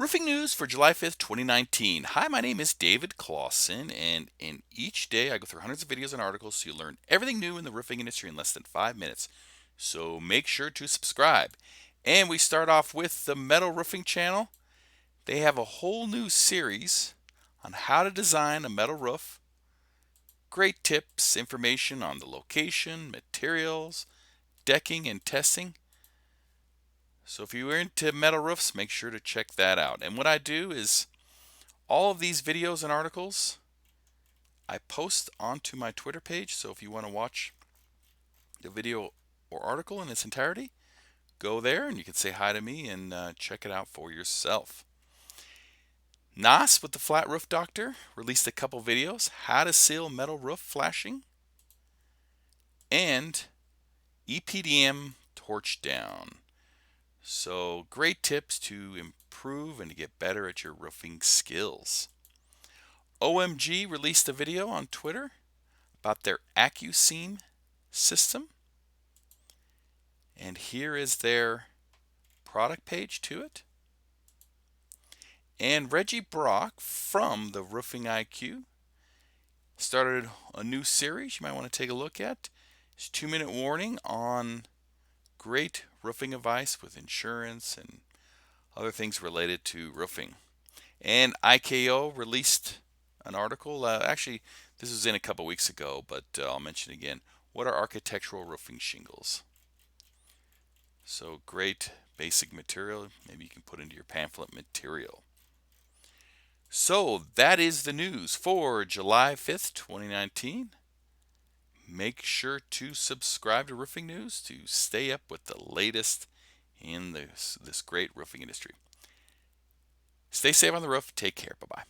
Roofing news for July 5th, 2019. Hi, my name is David Clausen, and in each day I go through hundreds of videos and articles so you learn everything new in the roofing industry in less than 5 minutes. So make sure to subscribe. And we start off with the Metal Roofing channel. They have a whole new series on how to design a metal roof. Great tips, information on the location, materials, decking, and testing. So if you're into metal roofs, make sure to check that out. And what I do is all of these videos and articles I post onto my Twitter page. So if you want to watch the video or article in its entirety, go there and you can say hi to me and check it out for yourself. Nas with the Flat Roof Doctor released a couple videos, how to seal metal roof flashing, and EPDM torch down. So great tips to improve and to get better at your roofing skills. OMG released a video on Twitter about their AccuSeam system. And here is their product page to it. And Reggie Brock from the Roofing IQ started a new series you might want to take a look at. It's a 2-minute warning on great roofing advice with insurance and other things related to roofing. And IKO released an article. Actually, this was in a couple weeks ago, but I'll mention again. What are architectural roofing shingles? So great basic material. Maybe you can put into your pamphlet material. So that is the news for July 5th, 2019. Make sure to subscribe to Roofing News to stay up with the latest in this great roofing industry. Stay safe on the roof. Take care. Bye-bye.